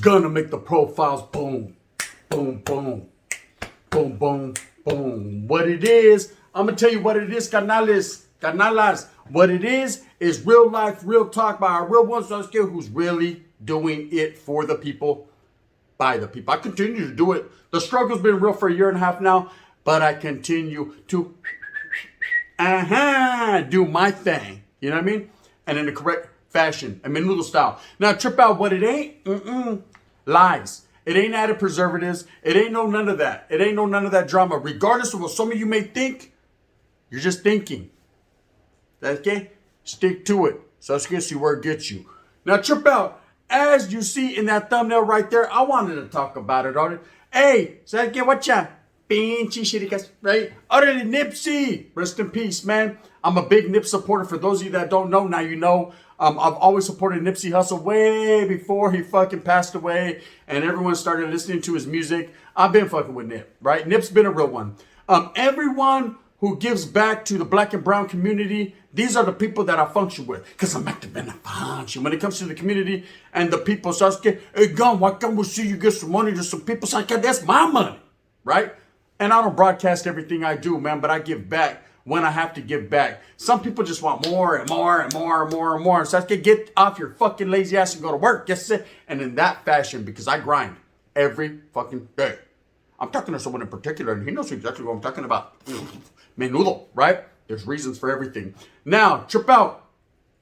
Gonna make the profiles boom, boom, boom, boom, boom, boom. What it is, I'm gonna tell you what it is, canalas. What it is real life, real talk by our real ones who's really doing it for the people, by the people. I continue to do it. The struggle's been real for a year and a half now, but I continue to do my thing. You know what I mean? And in the correct fashion, I mean noodle style. Now trip out what it ain't. Lies. It ain't added preservatives. It ain't none of that. It ain't none of that drama. Regardless of what some of you may think, you're just thinking. Okay? Stick to it. So let's get see where it gets you. Now trip out. As you see in that thumbnail right there, I wanted to talk about it already. Hey, ¿sabes qué? Watcha. Pinche shiricas, right? Other than Nipsey. Rest in peace, man. I'm a big Nip supporter. For those of you that don't know, now you know. I've always supported Nipsey Hussle way before he fucking passed away and everyone started listening to his music. I've been fucking with Nip, right? Nip's been a real one. Everyone who gives back to the black and brown community, these are the people that I function with. Because I'm active in a function. When it comes to the community and the people, so I say, hey, Gun, why can't we see you get some money to some people? So I say, that's my money, right? And I don't broadcast everything I do, man, but I give back when I have to give back. Some people just want more and more and more and more and more. So I can get off your fucking lazy ass and go to work. Yes, it. And in that fashion, because I grind every fucking day. I'm talking to someone in particular, and he knows exactly what I'm talking about. Menudo, right? There's reasons for everything. Now, trip out.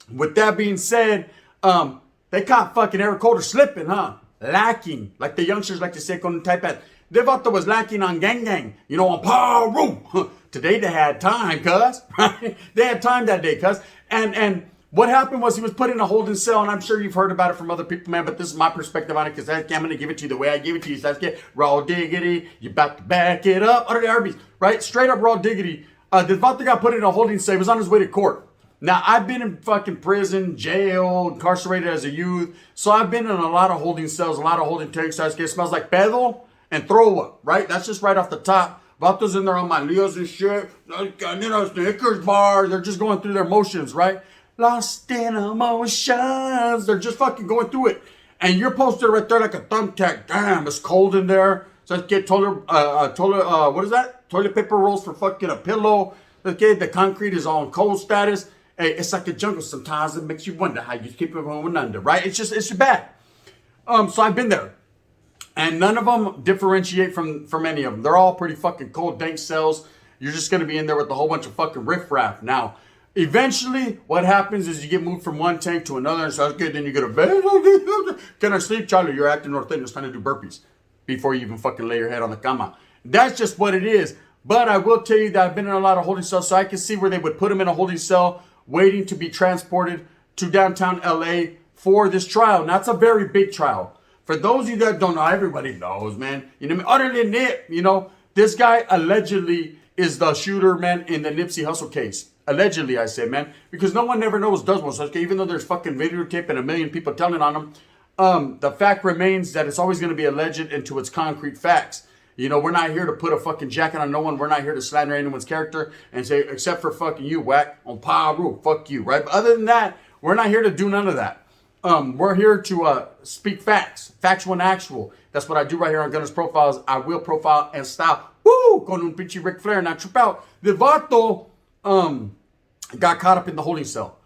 With that being said, they caught fucking Eric Holder slipping, huh? Lacking, like the youngsters like to say, con type at. Devato was lacking on gang, you know, on power room. Today they had time, cuz, right? They had time that day, cuz. And what happened was he was put in a holding cell, and I'm sure you've heard about it from other people, man, but this is my perspective on it, because I'm going to give it to you the way I give it to you. Sasuke, raw diggity, you about to back it up. Under the Arby's, right? Straight up raw diggity. Devato got put in a holding cell. He was on his way to court. Now, I've been in fucking prison, jail, incarcerated as a youth, so I've been in a lot of holding cells, a lot of holding tanks. Sasuke, it smells like pedo and throw up, right? That's just right off the top. Vatos in there on my Leos and shit. You know, Snickers bar. They're just going through their motions, right? Lost in emotions. They're just fucking going through it. And you're posted right there like a thumbtack. Damn, it's cold in there. So let's get what is that? Toilet paper rolls for fucking a pillow. Okay, the concrete is on cold status. Hey, it's like a jungle sometimes. It makes you wonder how you keep it going under, right? It's bad. So I've been there. And none of them differentiate from any of them. They're all pretty fucking cold, dank cells. You're just going to be in there with a whole bunch of fucking riffraff. Now, eventually, what happens is you get moved from one tank to another. And so it's good. Then you go to bed. Can I sleep, Charlie? You're acting orthodox, trying to do burpees before you even fucking lay your head on the cama. That's just what it is. But I will tell you that I've been in a lot of holding cells. So I can see where they would put him in a holding cell waiting to be transported to downtown LA for this trial. Now, it's a very big trial. For those of you that don't know, everybody knows, man. You know what I mean? Other than Nip, you know, this guy allegedly is the shooter, man, in the Nipsey Hussle case. Allegedly, I say, man. Because no one never knows, does one. So, okay, even though there's fucking videotape and a million people telling on him, the fact remains that it's always going to be alleged into its concrete facts. You know, we're not here to put a fucking jacket on no one. We're not here to slander anyone's character and say, except for fucking you, whack, on power rule, fuck you, right? But other than that, we're not here to do none of that. We're here to speak facts, factual and actual. That's what I do right here on Gunner's Profiles. I will profile and style. Woo! Con un pinche Ric Flair. Now, trip out. The vato got caught up in the holding cell.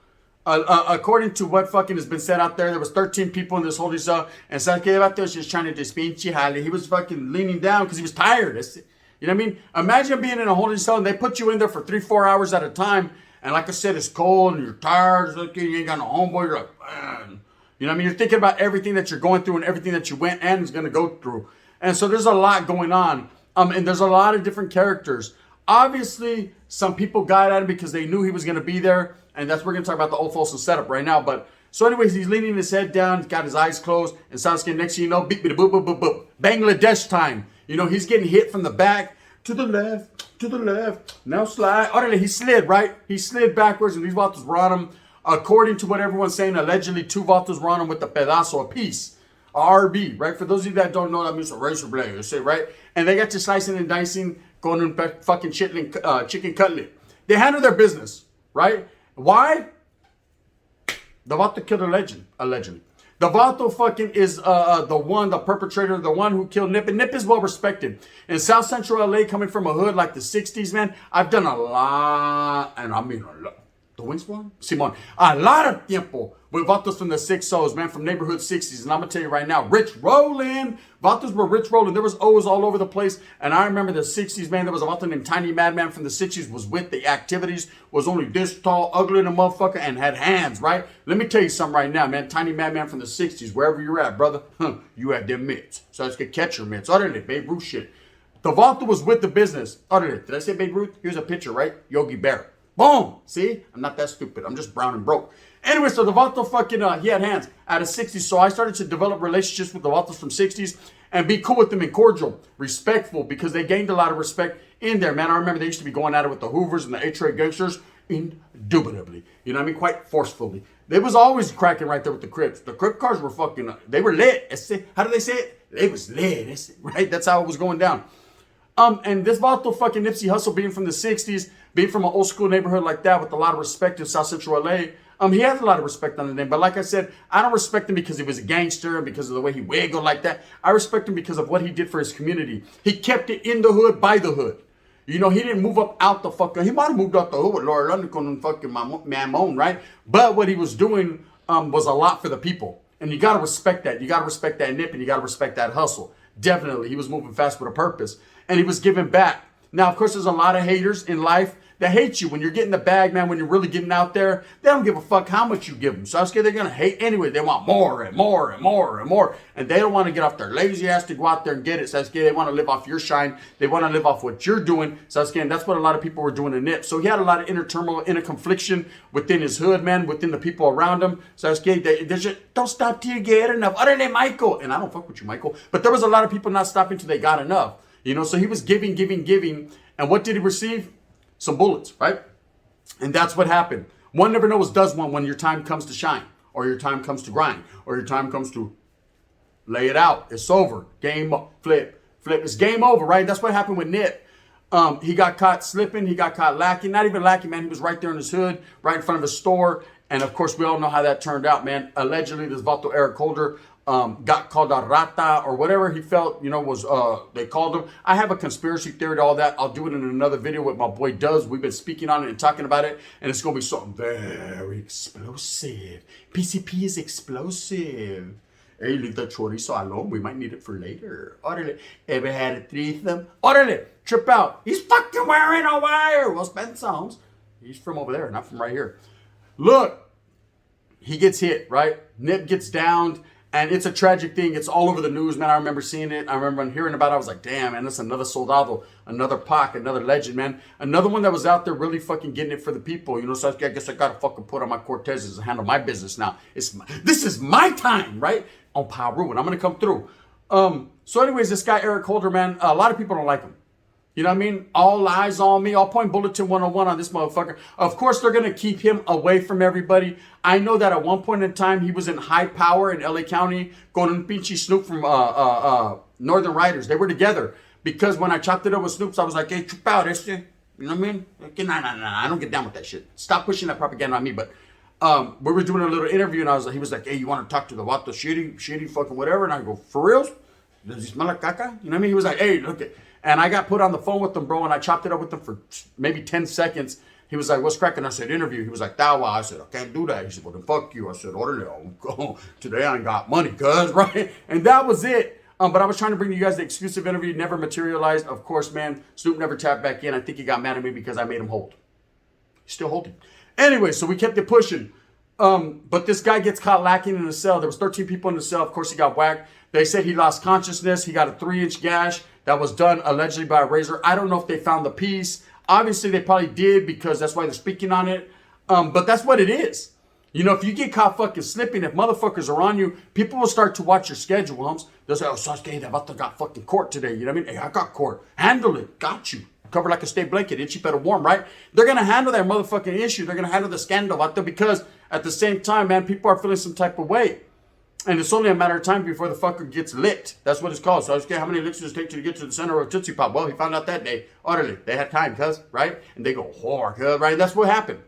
According to what fucking has been said out there was 13 people in this holding cell. And Sasuke vato was just trying to pinche jale. He was fucking leaning down because he was tired. You know what I mean? Imagine being in a holding cell and they put you in there for 3-4 hours at a time. And like I said, it's cold and you're tired. You ain't got no homeboy. You're like, man. You know what I mean? You're thinking about everything that you're going through and everything that you went and is going to go through. And so there's a lot going on. And there's a lot of different characters. Obviously, some people got at him because they knew he was going to be there. And that's, we're going to talk about the old Folsom setup right now. But so anyways, he's leaning his head down. He's got his eyes closed. And Sasuke, next thing you know, beep, beep, boop, boop, boop, boop. Bangladesh time. You know, he's getting hit from the back. To the left. Now slide. Oh, he slid, right? He slid backwards and these vatos were on him. According to what everyone's saying, allegedly 2 vatos were on him with a pedazo apiece. A RB, right? For those of you that don't know, that means a razor blade, you say, right? And they got to slicing and dicing, going to fucking chicken cutlet. They handle their business, right? Why? The vato killed a legend, allegedly. The Vato fucking is the perpetrator, the one who killed Nip. And Nip is well respected. In South Central LA, coming from a hood like the 60s, man, I've done a lot, and I mean a lot. The wings one? Simon. A lot of tiempo with Vatos from the 6-0s, man, from neighborhood 60s. And I'm going to tell you right now, rich rolling. Vatos were rich rolling. There was O's all over the place. And I remember the 60s, man, there was a Vato named Tiny Madman from the 60s, was with the activities, was only this tall, ugly in a motherfucker, and had hands, right? Let me tell you something right now, man. Tiny Madman from the 60s, wherever you're at, brother, you had them mitts. So let's get catcher mitts. Other than Babe Ruth shit. The Vato was with the business. Other than, did I say Babe Ruth? Here's a picture, right? Yogi Berra. Boom! See? I'm not that stupid. I'm just brown and broke. Anyway, so the Vato fucking, he had hands out of 60s. So I started to develop relationships with the Vatos from 60s and be cool with them and cordial, respectful, because they gained a lot of respect in there, man. I remember they used to be going at it with the Hoovers and the A-Trade gangsters, indubitably. You know what I mean? Quite forcefully. They was always cracking right there with the Crips. The Crip cars were fucking, they were lit. How do they say it? They was lit, right? That's how it was going down. And this Vato fucking Nipsey Hussle being from the 60s, being from an old school neighborhood like that with a lot of respect in South Central LA, he has a lot of respect on the name. But like I said, I don't respect him because he was a gangster and because of the way he wiggled like that. I respect him because of what he did for his community. He kept it in the hood, by the hood. You know, he didn't move up out the fucking, he might have moved out the hood with Laura London and fucking Mammon, right? But what he was doing was a lot for the people. And you got to respect that. You got to respect that Nip and you got to respect that hustle. Definitely. He was moving fast with a purpose. And he was giving back. Now, of course, there's a lot of haters in life that hate you when you're getting the bag, man, when you're really getting out there. They don't give a fuck how much you give them. So I was scared they're going to hate anyway. They want more and more and more and more. And they don't want to get off their lazy ass to go out there and get it. So I was scared they want to live off your shine. They want to live off what you're doing. So I was scared that's what a lot of people were doing in Nip. So he had a lot of inner turmoil, inner confliction within his hood, man, within the people around him. So I was scared they just don't stop till you get enough. Other than Michael. And I don't fuck with you, Michael. But there was a lot of people not stopping till they got enough. You know, so he was giving. And what did he receive? Some bullets, right? And that's what happened. One never knows does one when your time comes to shine, or your time comes to grind, or your time comes to lay it out. It's over. Game, flip. It's game over, right? That's what happened with Nip. He got caught slipping. He got caught lacking. Not even lacking, man. He was right there in his hood, right in front of his store. And, of course, we all know how that turned out, man. Allegedly, this Vato Eric Holder got called a rata or whatever he felt, you know, was, they called him. I have a conspiracy theory to all that. I'll do it in another video with my boy Duz. We've been speaking on it and talking about it. And it's going to be something very explosive. PCP is explosive. Hey, leave that chorizo alone. We might need it for later. Orderly. Ever had a threesome? Orderly. Trip out. He's fucking wearing a wire. Well, Spence Sounds. He's from over there, not from right here. Look. He gets hit, right? Nip gets downed. And it's a tragic thing. It's all over the news, man. I remember seeing it. I remember hearing about it. I was like, damn, man, that's another soldado, another Pac, another legend, man. Another one that was out there really fucking getting it for the people. You know, so I guess I got to fucking put on my Cortezes and handle my business now. This is my time, right? On Peru, and I'm going to come through. So anyways, this guy, Eric Holder, man, a lot of people don't like him. You know what I mean? All eyes on me. All point Bulletin 101 on this motherfucker. Of course, they're going to keep him away from everybody. I know that at one point in time, he was in high power in LA County. Con Pinchy Snoop from Northern Riders. They were together. Because when I chopped it up with Snoops, I was like, hey, chup out, este. You know what I mean? Like, nah. I don't get down with that shit. Stop pushing that propaganda on me. But we were doing a little interview, and he was like, hey, you want to talk to the Vato shitty fucking whatever? And I go, for reals? Does he smell like caca? You know what I mean? He was like, hey, look at. And I got put on the phone with him, bro, and I chopped it up with him for maybe 10 seconds. He was like, what's cracking? I said, interview. He was like, Dawa. I said, I can't do that. He said, well, then fuck you. I said, orderly. Today I ain't got money, cuz, right? And that was it. But I was trying to bring you guys the exclusive interview. Never materialized. Of course, man, Snoop never tapped back in. I think he got mad at me because I made him hold. He's still holding. Anyway, so we kept it pushing. But this guy gets caught lacking in the cell. There was 13 people in the cell. Of course, he got whacked. They said he lost consciousness. He got a 3-inch gash that was done allegedly by a razor. I don't know if they found the piece. Obviously, they probably did because that's why they're speaking on it. But that's what it is. You know, if you get caught fucking slipping, if motherfuckers are on you, people will start to watch your schedule, Holmes. They'll say, oh, Sasuke, that Vato got fucking court today. You know what I mean? Hey, I got court. Handle it. Got you. Covered like a state blanket. Itchy better warm, right? They're going to handle that motherfucking issue. They're going to handle the scandal, Vato, because at the same time, man, people are feeling some type of way. And it's only a matter of time before the fucker gets licked. That's what it's called. So I was scared how many licks does it take to get to the center of a Tootsie Pop? Well, he found out that day. Utterly. They had time, cuz, right? And they go, whore, cuz, right? That's what happened.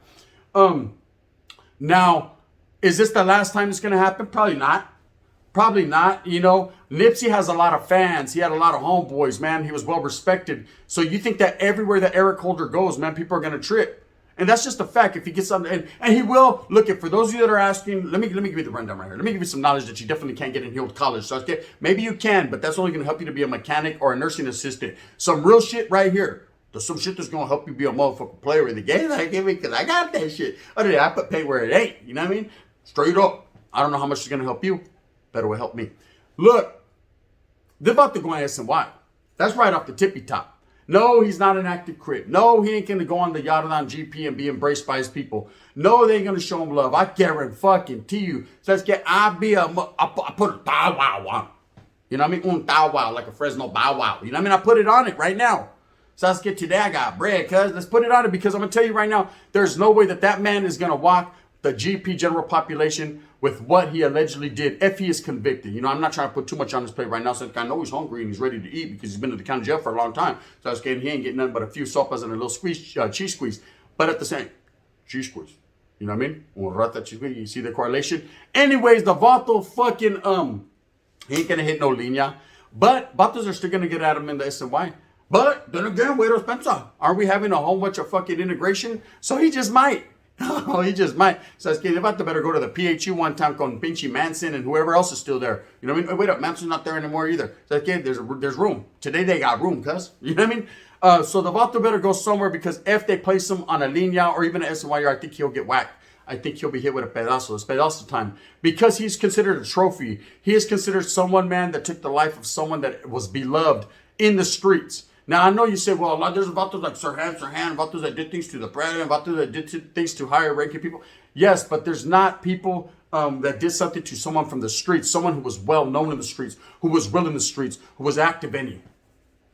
Now, is this the last time it's going to happen? Probably not. Probably not. You know, Nipsey has a lot of fans. He had a lot of homeboys, man. He was well respected. So you think that everywhere that Eric Holder goes, man, people are going to trip. And that's just a fact. If he gets something, and he will. Look, for those of you that are asking, let me give you the rundown right here. Let me give you some knowledge that you definitely can't get in here with college. So maybe you can, but that's only going to help you to be a mechanic or a nursing assistant. Some real shit right here. There's some shit that's going to help you be a motherfucking player in the game. I give it because I got that shit. I put paint where it ain't. You know what I mean? Straight up. I don't know how much it's going to help you. That will help me. Look, they're about to go on SNY. That's right off the tippy top. No, he's not an active Crip. No, he ain't going to go on the Yadadan GP and be embraced by his people. No, they ain't going to show him love. I guarantee you. So I put a bow wow on. You know what I mean? Bow wow, like a Fresno bow wow. You know what I mean? I put it on it right now. So today I got bread, cuz. Let's put it on it because I'm going to tell you right now, there's no way that man is going to walk the GP general population with what he allegedly did if he is convicted. You know, I'm not trying to put too much on his plate right now since I know he's hungry and he's ready to eat because he's been in the county jail for a long time. So he ain't getting nothing but a few sopas and a little cheese squeeze. But at the same, cheese squeeze. You know what I mean? Un rata cheese squeeze. You see the correlation? Anyways, the Vato fucking, he ain't going to hit no linea. But Vatos are still going to get at him in the SNY. But then again, Wade Spencer, aren't we having a whole bunch of fucking integration? So he just might. Oh, he just might. So it's about to better go to the PHU one time con Pinchy Manson and whoever else is still there. You know what I mean? Wait up, Manson's not there anymore either. So there's room. Today they got room, cuz. You know what I mean? So the Vato better go somewhere because if they place him on a linea or even an SNYR, I think he'll get whacked. I think he'll be hit with a pedazo. It's pedazo time. Because he's considered a trophy. He is considered someone, man, that took the life of someone that was beloved in the streets. Now, I know you say, well, there's Vatos like Sirhan, Vatos that did things to the president, Vatos that did things to higher ranking people. Yes, but there's not people that did something to someone from the streets, someone who was well known in the streets, who was real in the streets, who was active in it,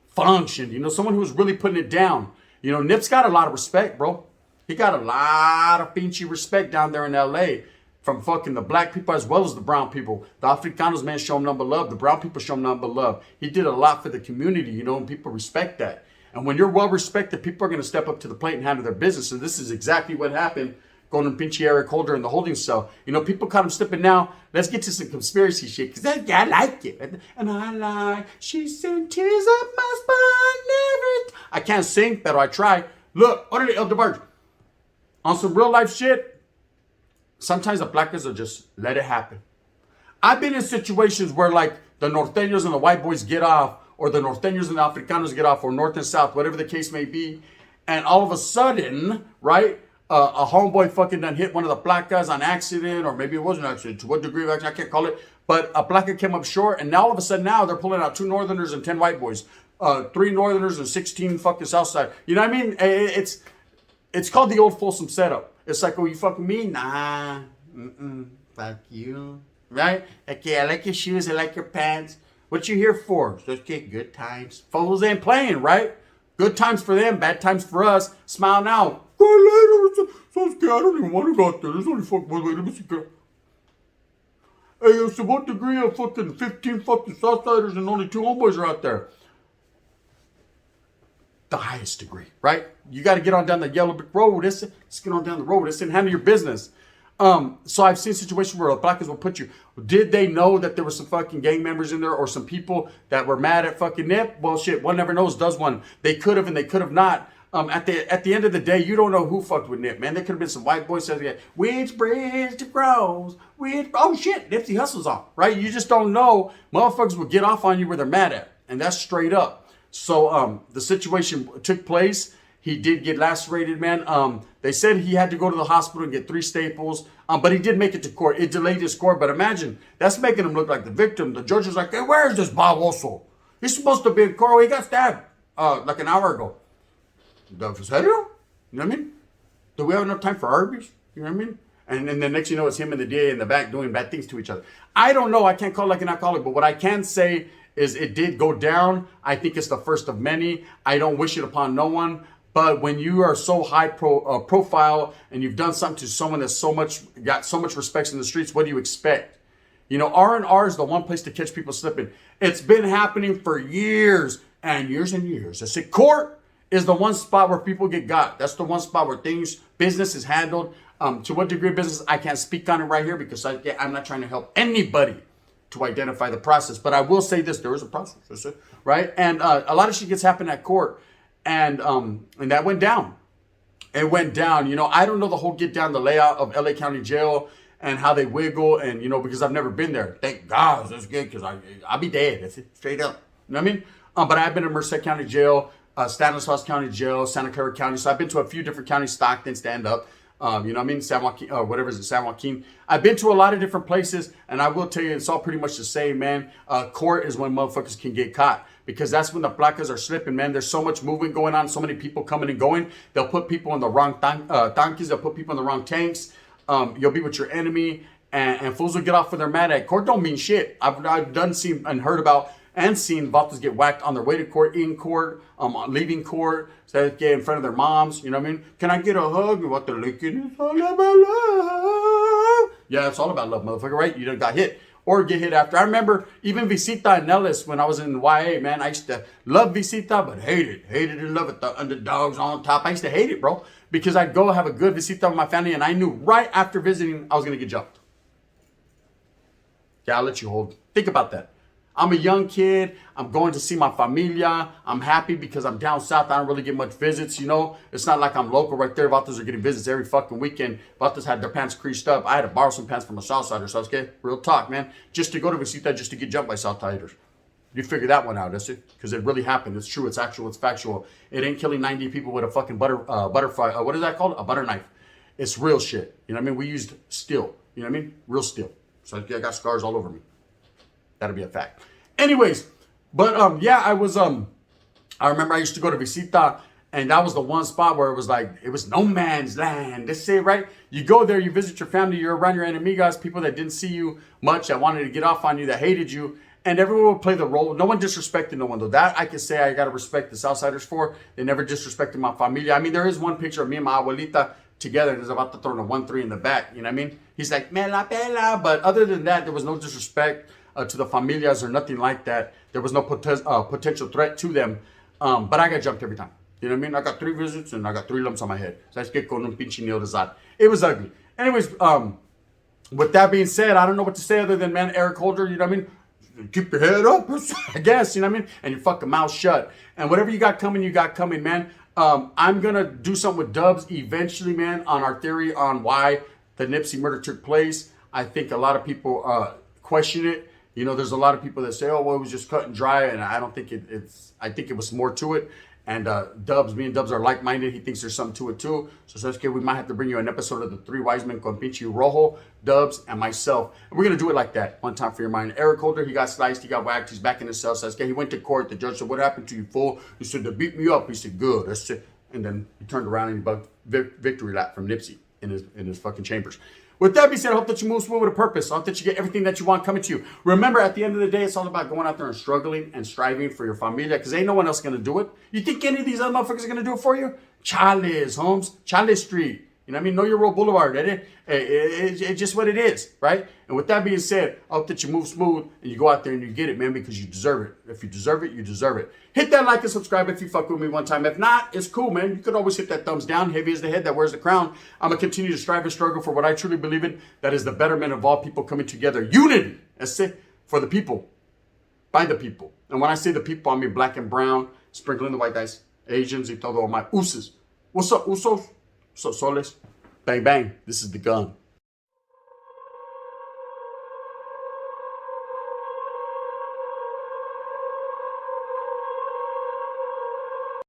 functioned, you know, someone who was really putting it down. You know, Nip's got a lot of respect, bro. He got a lot of pinchy respect down there in LA. From fucking the black people as well as the brown people. The Africanos, man, show him nothing but love. The brown people show him nothing but love. He did a lot for the community, you know, and people respect that. And when you're well respected, people are going to step up to the plate and handle their business. And this is exactly what happened going to Pinchy Eric Holder in the holding cell. You know, people caught him slipping now. Let's get to some conspiracy shit because that guy like it. And I like, she sent tears up my spine. I can't sing, but I try. Look, orderly El DeBarge. On some real life shit, sometimes the blackers will just let it happen. I've been in situations where like the norteños and the white boys get off, or the norteños and the Africanos get off, or north and south, whatever the case may be. And all of a sudden, right, a homeboy fucking done hit one of the black guys on accident, or maybe it wasn't an accident. To what degree of accident, I can't call it. But a blacker came up short, and now all of a sudden now they're pulling out 2 northerners and 10 white boys. 3 northerners and 16 fucking south side. You know what I mean? It's called the old Folsom setup. It's like, oh, you fucking me? Nah. Fuck you. Right? Okay, I like your shoes. I like your pants. What you here for? So okay, good times. Fools ain't playing, right? Good times for them, bad times for us. Smile now. Go later. So scared. I don't even want to go out there. There's only fucking one way. Let me see. Hey, so what degree of fucking 15 fucking Southsiders and only 2 homeboys are out there? The highest degree, right? You got to get on down the yellow brick road. Let's get on down the road. Let's handle your business. So I've seen situations where the blackers will put you. Did they know that there were some fucking gang members in there or some people that were mad at fucking Nip? Well, shit, one never knows, does one. They could have and they could have not. At the end of the day, you don't know who fucked with Nip, man. There could have been some white boys saying, which bridge to cross? Oh shit, Nipsey Hussle's on, right? You just don't know. Motherfuckers will get off on you where they're mad at, and that's straight up. So the situation took place. He did get lacerated, man. They said he had to go to the hospital and get 3 staples, but he did make it to court. It delayed his court, but imagine, that's making him look like the victim. The judge was like, hey, where is this baboso? He's supposed to be in court. He got stabbed like an hour ago. ¿En serio? You know what I mean? Do we have enough time for Arby's? You know what I mean? And then the next you know, it's him and the DA in the back doing bad things to each other. I don't know. I can't call it like an alcoholic, but what I can say is it did go down. I think it's the first of many. I don't wish it upon no one. But when you are so high profile and you've done something to someone that's got so much respect in the streets, what do you expect? You know, R&R is the one place to catch people slipping. It's been happening for years and years and years. I say court is the one spot where people get got. That's the one spot where business is handled. To what degree of business, I can't speak on it right here because I'm not trying to help anybody. to identify the process. But I will say this, there is a process, right? And a lot of shit gets happened at court. And that went down. It went down. You know, I don't know the whole get down, the layout of LA County Jail and how they wiggle. And, you know, because I've never been there. Thank God, that's good, because I'll be dead. That's it, straight up. You know what I mean? But I've been to Merced County Jail, Stanislaus County Jail, Santa Clara County. So I've been to a few different counties, Stockton, stand up. You know what I mean? San Joaquin, whatever is it, San Joaquin. I've been to a lot of different places, and I will tell you, it's all pretty much the same, man. Court is when motherfuckers can get caught, because that's when the placas are slipping, man. There's so much movement going on, so many people coming and going. They'll put people in the wrong tanques. They'll put people in the wrong tanks. You'll be with your enemy, and fools will get off when they're mad at court. Don't mean shit. I've done, seen, and heard about and seen vatos get whacked on their way to court, in court, leaving court, so they get in front of their moms. You know what I mean? Can I get a hug? What they're licking is all about love. Yeah, it's all about love, motherfucker, right? You done got hit or get hit after. I remember even Visita and Nellis when I was in YA, man. I used to love Visita, but hate it and love it. The underdogs on top. I used to hate it, bro, because I'd go have a good Visita with my family, and I knew right after visiting I was gonna get jumped. Yeah, I'll let you hold. Think about that. I'm a young kid. I'm going to see my familia. I'm happy because I'm down south. I don't really get much visits, you know. It's not like I'm local right there. Vatos are getting visits every fucking weekend. Vatos had their pants creased up. I had to borrow some pants from a Southsider. So, okay, real talk, man. Just to go to Visita, just to get jumped by Southsiders. You figure that one out, that's it. Because it really happened. It's true. It's actual. It's factual. It ain't killing 90 people with a fucking butterfly. What is that called? A butter knife. It's real shit. You know what I mean? We used steel. You know what I mean? Real steel. So I got scars all over me. That'll be a fact. Anyways, but yeah, I remember I used to go to Visita, and that was the one spot where it was like, it was no man's land. They say, right? You go there, you visit your family, you're around your enemigos, people that didn't see you much, that wanted to get off on you, that hated you, and everyone would play the role. No one disrespected no one, though. That I can say I got to respect the Southsiders for. They never disrespected my familia. I mean, there is one picture of me and my abuelita together, and he's about to throw a 1-3 in the back. You know what I mean? He's like, me la pela. But other than that, there was no disrespect to the familias or nothing like that. There was no potential threat to them. But I got jumped every time. You know what I mean? I got 3 visits and I got 3 lumps on my head. So que con un pinche nido de zad. It was ugly. Anyways, with that being said, I don't know what to say other than, man, Eric Holder, you know what I mean? Keep your head up, I guess, you know what I mean? And your fucking mouth shut. And whatever you got coming, man. I'm going to do something with Dubs eventually, man, on our theory on why the Nipsey murder took place. I think a lot of people question it. You know, there's a lot of people that say, oh, well, it was just cut and dry. And I don't think I think it was more to it. And me and Dubs are like-minded. He thinks there's something to it too. So Sasuke, we might have to bring you an episode of the 3 Wise Men con Pinche Rojo, Dubs, and myself. And we're going to do it like that, one time for your mind. Eric Holder, he got sliced, he got whacked, he's back in his cell. Sasuke, he went to court. The judge said, what happened to you, fool? He said, they beat me up. He said, good. That's it. And then he turned around and he bugged victory lap from Nipsey in his fucking chambers. With that being said, I hope that you move smooth with a purpose. I hope that you get everything that you want coming to you. Remember, at the end of the day, it's all about going out there and struggling and striving for your familia, because ain't no one else going to do it. You think any of these other motherfuckers are going to do it for you? Chales, Holmes. Chales Street. You know what I mean? Know your road boulevard. It's just what it is, right? And with that being said, I hope that you move smooth and you go out there and you get it, man, because you deserve it. If you deserve it, you deserve it. Hit that like and subscribe if you fuck with me one time. If not, it's cool, man. You could always hit that thumbs down. Heavy is the head that wears the crown. I'm going to continue to strive and struggle for what I truly believe in. That is the betterment of all people coming together. Unity. That's it. For the people. By the people. And when I say the people, I mean black and brown, sprinkling the white guys, Asians, y todo my uses. What's up, usos? So soles, bang bang, this is the gun.